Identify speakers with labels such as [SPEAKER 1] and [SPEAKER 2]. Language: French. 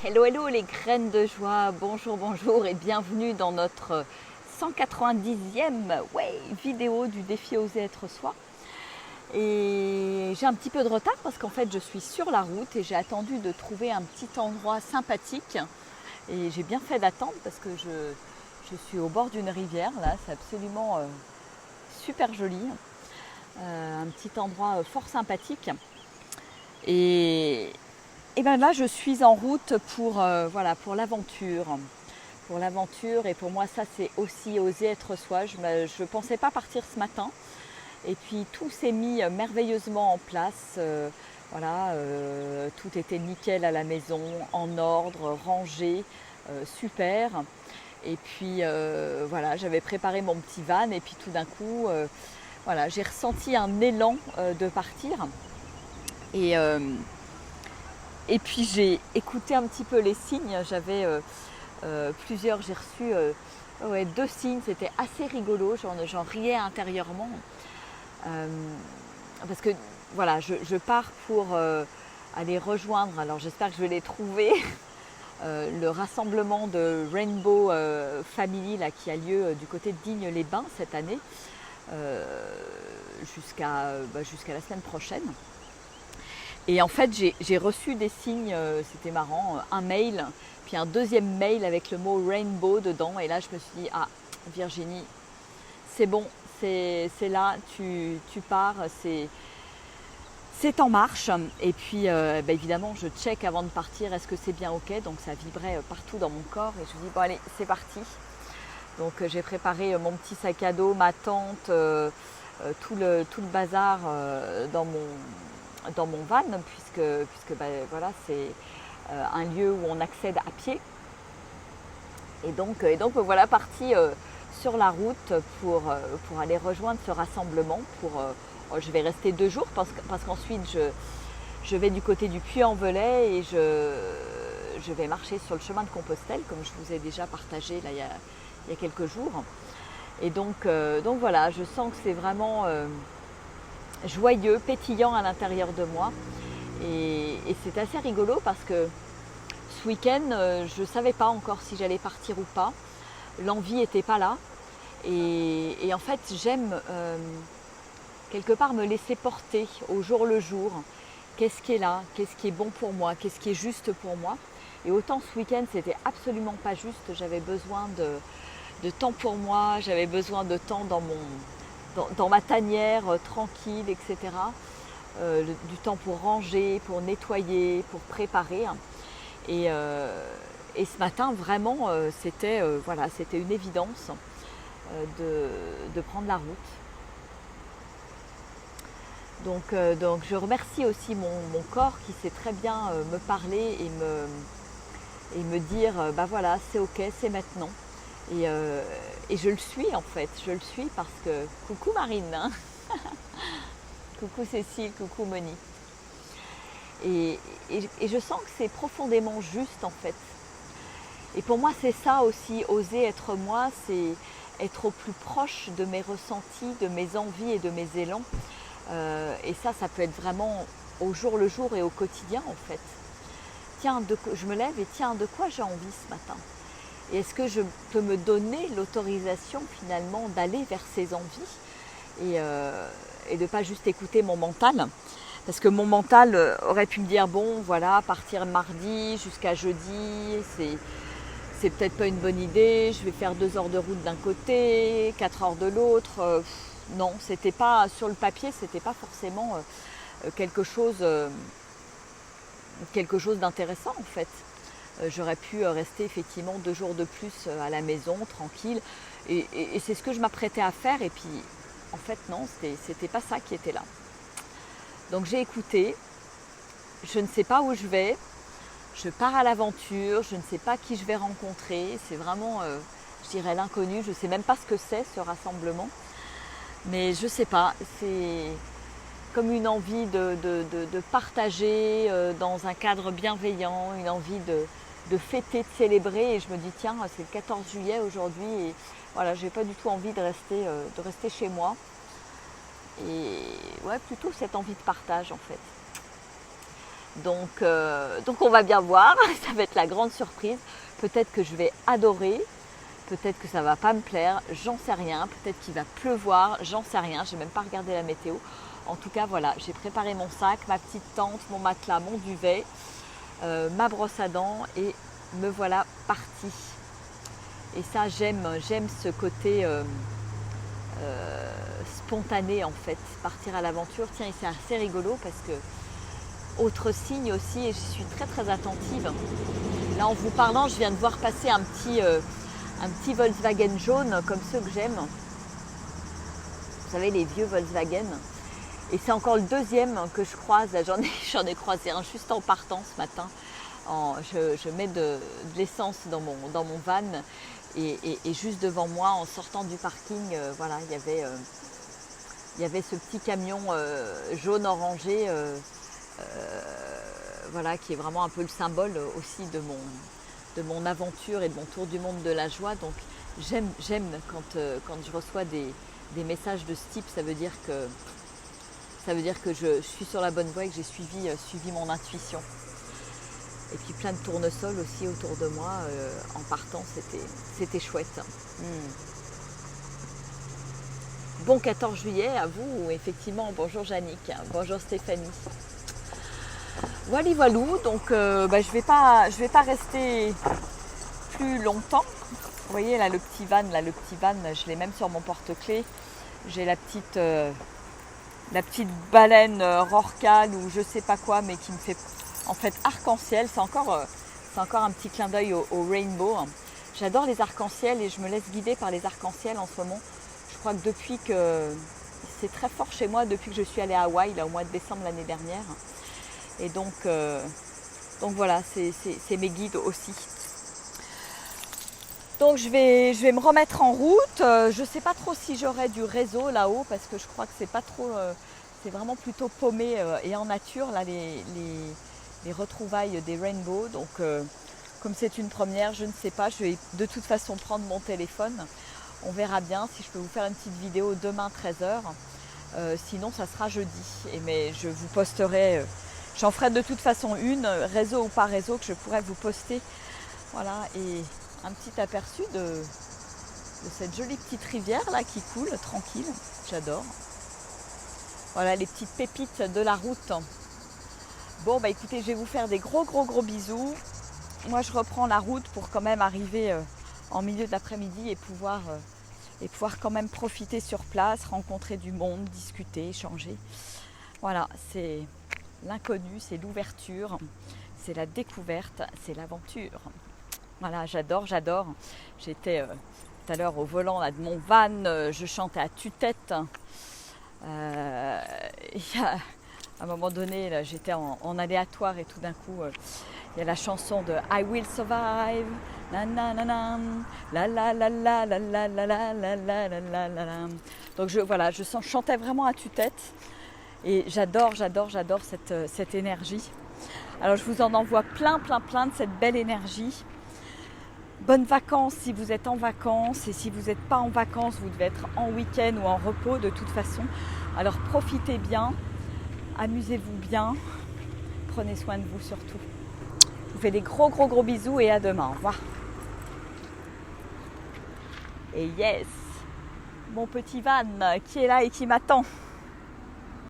[SPEAKER 1] Hello, hello les graines de joie, bonjour et bienvenue dans notre 190e vidéo du défi Oser être soi. Et j'ai un petit peu de retard parce qu'en fait je suis sur la route et j'ai attendu de trouver un petit endroit sympathique. Et j'ai bien fait d'attendre parce que je suis au bord d'une rivière, là c'est absolument super joli. Un petit endroit fort sympathique. Et bien là, je suis en route pour l'aventure. Pour l'aventure, et pour moi, ça, c'est aussi oser être soi. Je ne pensais pas partir ce matin. Et puis, tout s'est mis merveilleusement en place. Tout était nickel à la maison, en ordre, rangé, super. Et puis, j'avais préparé mon petit van. Et puis, tout d'un coup, j'ai ressenti un élan de partir. Et, euh, Et puis j'ai écouté un petit peu les signes. J'avais j'ai reçu 2 signes. C'était assez rigolo. J'en riais intérieurement Euh, parce que voilà, je pars pour aller rejoindre. Alors j'espère que je vais les trouver. Le rassemblement de Rainbow Family là, qui a lieu du côté de Digne-les-Bains cette année jusqu'à la semaine prochaine. Et en fait, j'ai reçu des signes, c'était marrant, un mail, puis un deuxième mail avec le mot rainbow dedans. Et là, je me suis dit, ah, Virginie, c'est bon, c'est là, tu pars, c'est en marche. Et puis, évidemment, je check avant de partir, est-ce que c'est bien OK? Donc, ça vibrait partout dans mon corps. Et je me dis, bon, allez, c'est parti. Donc, j'ai préparé mon petit sac à dos, ma tente, tout le bazar dans mon van, puisque c'est un lieu où on accède à pied. Et donc me voilà partie sur la route pour aller rejoindre ce rassemblement. Je vais rester 2 jours parce qu'ensuite je vais du côté du Puy-en-Velay et je vais marcher sur le chemin de Compostelle, comme je vous ai déjà partagé là, il y a quelques jours. Et donc voilà, je sens que c'est vraiment joyeux, pétillant à l'intérieur de moi. Et c'est assez rigolo parce que ce week-end, je ne savais pas encore si j'allais partir ou pas. L'envie n'était pas là. Et en fait, j'aime quelque part me laisser porter au jour le jour. Qu'est-ce qui est là? Qu'est-ce qui est bon pour moi? Qu'est-ce qui est juste pour moi? Et autant ce week-end, c'était absolument pas juste. J'avais besoin de temps pour moi. J'avais besoin de temps dans ma tanière tranquille, etc. Du temps pour ranger, pour nettoyer, pour préparer. Et ce matin, vraiment, c'était une évidence de prendre la route. Donc je remercie aussi mon corps qui sait très bien me parler et me dire, c'est OK, c'est maintenant. Et je le suis en fait, je le suis parce que, coucou Marine, hein. Coucou Cécile, coucou Monique. Et je sens que c'est profondément juste en fait. Et pour moi c'est ça aussi, oser être moi, c'est être au plus proche de mes ressentis, de mes envies et de mes élans. Et ça peut être vraiment au jour le jour et au quotidien en fait. Tiens, je me lève et tiens, de quoi j'ai envie ce matin? Et est-ce que je peux me donner l'autorisation finalement d'aller vers ces envies et de ne pas juste écouter mon mental? Parce que mon mental aurait pu me dire, bon voilà, partir mardi jusqu'à jeudi, c'est peut-être pas une bonne idée, je vais faire 2 heures de route d'un côté, 4 heures de l'autre. Non, c'était pas, sur le papier, c'était pas forcément quelque chose d'intéressant en fait. J'aurais pu rester effectivement 2 jours de plus à la maison, tranquille. Et c'est ce que je m'apprêtais à faire. Et puis, en fait, non, c'était pas ça qui était là. Donc j'ai écouté. Je ne sais pas où je vais. Je pars à l'aventure. Je ne sais pas qui je vais rencontrer. C'est vraiment, je dirais, l'inconnu. Je ne sais même pas ce que c'est, ce rassemblement. Mais je ne sais pas. C'est comme une envie de partager dans un cadre bienveillant, une envie de fêter, de célébrer. Et je me dis, tiens, c'est le 14 juillet aujourd'hui et voilà, j'ai pas du tout envie de rester chez moi. Et ouais, plutôt cette envie de partage en fait. Donc on va bien voir, ça va être la grande surprise. Peut-être que je vais adorer, peut-être que ça ne va pas me plaire, j'en sais rien. Peut-être qu'il va pleuvoir, j'en sais rien. Je n'ai même pas regardé la météo. En tout cas, voilà, j'ai préparé mon sac, ma petite tente, mon matelas, mon duvet, ma brosse à dents et me voilà partie. Et ça, j'aime ce côté spontané en fait, partir à l'aventure. Tiens, et c'est assez rigolo parce que autre signe aussi, et je suis très très attentive. Là, en vous parlant, je viens de voir passer un petit Volkswagen jaune comme ceux que j'aime. Vous savez, les vieux Volkswagen. Et c'est encore le deuxième que je croise. J'en ai croisé un juste en partant ce matin. Je mets de l'essence dans mon van et juste devant moi, en sortant du parking, voilà, il y avait ce petit camion jaune orangé, voilà, qui est vraiment un peu le symbole aussi de mon aventure et de mon tour du monde de la joie. Donc j'aime quand je reçois des messages de ce type. Ça veut dire que je suis sur la bonne voie et que j'ai suivi mon intuition. Et puis plein de tournesols aussi autour de moi en partant, c'était chouette. Bon 14 juillet à vous, effectivement. Bonjour Yannick, bonjour Stéphanie. Voilou, donc je vais pas rester plus longtemps. Vous voyez là le petit van, je l'ai même sur mon porte-clés. J'ai la petite baleine rorqual ou je sais pas quoi, mais qui me fait en fait arc-en-ciel. C'est encore un petit clin d'œil au rainbow. J'adore les arcs-en-ciel et je me laisse guider par les arcs-en-ciel en ce moment. Je crois que depuis que c'est très fort chez moi, depuis que je suis allée à Hawaï là, au mois de décembre l'année dernière. Et donc voilà, c'est mes guides aussi. Donc je vais me remettre en route. Je ne sais pas trop si j'aurai du réseau là-haut parce que je crois que c'est pas trop, c'est vraiment plutôt paumé et en nature là les retrouvailles des rainbows. Donc comme c'est une première, je ne sais pas. Je vais de toute façon prendre mon téléphone. On verra bien si je peux vous faire une petite vidéo demain 13h. Sinon ça sera jeudi. Mais je vous posterai. J'en ferai de toute façon une, réseau ou pas réseau, que je pourrais vous poster. Voilà, et un petit aperçu de cette jolie petite rivière là qui coule tranquille. J'adore. Voilà les petites pépites de la route. Bon bah écoutez, je vais vous faire des gros bisous. Moi je reprends la route pour quand même arriver en milieu de l'après-midi et pouvoir quand même profiter sur place, rencontrer du monde, discuter, échanger. Voilà, c'est l'inconnu, c'est l'ouverture, c'est la découverte, c'est l'aventure. Voilà, j'adore. J'étais tout à l'heure au volant là, de mon van, je chantais à tue-tête. À un moment donné, là, j'étais en aléatoire et tout d'un coup, il y a la chanson de I Will Survive. La la la la la la la la la la la la la la la. Donc je chantais vraiment à tue-tête. Et j'adore cette énergie. Alors je vous en envoie plein de cette belle énergie. Bonnes vacances si vous êtes en vacances. Et si vous n'êtes pas en vacances, vous devez être en week-end ou en repos de toute façon. Alors profitez bien, amusez-vous bien, prenez soin de vous surtout. Je vous fais des gros bisous et à demain. Au revoir. Et yes, mon petit van qui est là et qui m'attend.